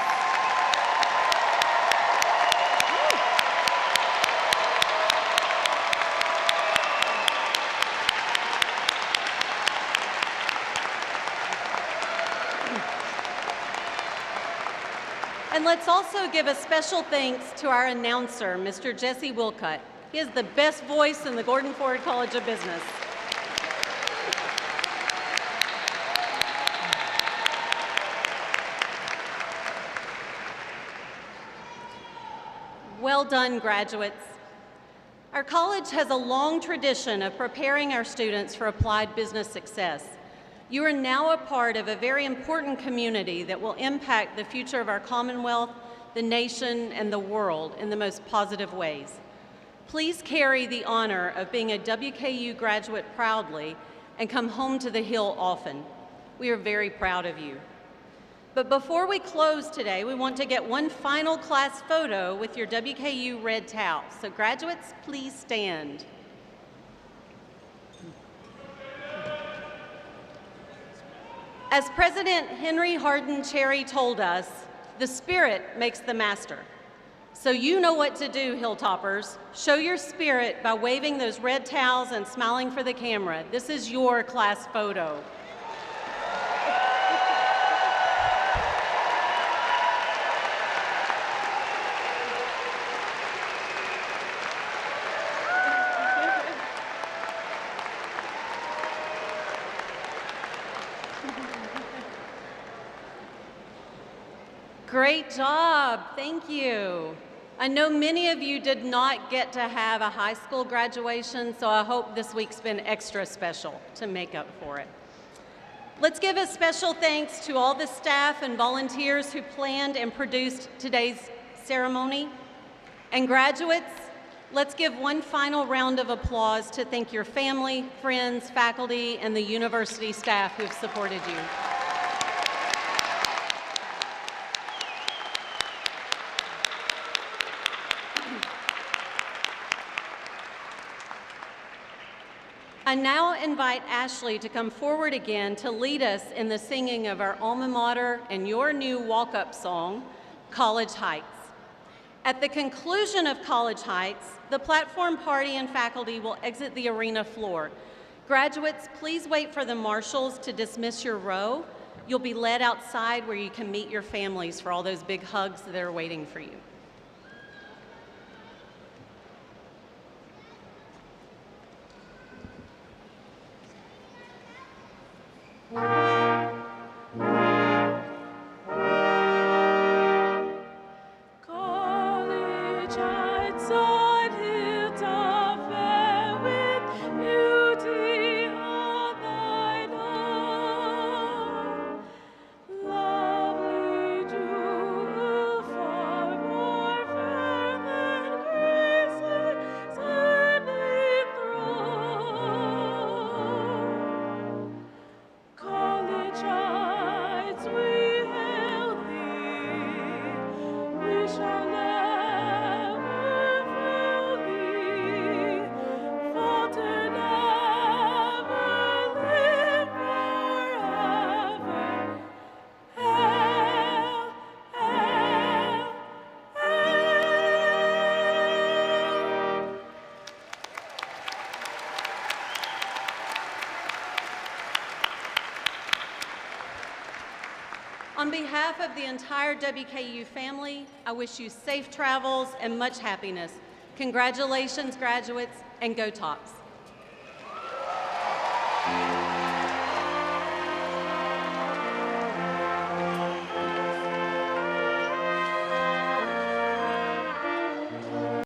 Speaker 2: And let's also give a special thanks to our announcer, Mr. Jesse Wilcutt. He has the best voice in the Gordon Ford College of Business. Well done, graduates. Our college has a long tradition of preparing our students for applied business success. You are now a part of a very important community that will impact the future of our Commonwealth, the nation, and the world in the most positive ways. Please carry the honor of being a WKU graduate proudly and come home to the Hill often. We are very proud of you. But before we close today, we want to get one final class photo with your WKU red towel. So graduates, please stand. As President Henry Hardin Cherry told us, the spirit makes the master. So you know what to do, Hilltoppers. Show your spirit by waving those red towels and smiling for the camera. This is your class photo. Great job, thank you. I know many of you did not get to have a high school graduation, so I hope this week's been extra special to make up for it. Let's give a special thanks to all the staff and volunteers who planned and produced today's ceremony. And graduates, let's give one final round of applause to thank your family, friends, faculty, and the university staff who have supported you. I now invite Ashley to come forward again to lead us in the singing of our alma mater and your new walk-up song, College Heights. At the conclusion of College Heights, the platform party and faculty will exit the arena floor. Graduates, please wait for the marshals to dismiss your row. You'll be led outside where you can meet your families for all those big hugs that are waiting for you.
Speaker 3: College Heights on hilltop fair with beauty all thine own. Lovely jewel, far more fair than grace's ending throne. College Heights, we hail thee. We shall never fail thee. Falter never, live forever. Hail, hail, hail.
Speaker 2: On behalf of the entire WKU family, I wish you safe travels and much happiness. Congratulations, graduates, and go Tops.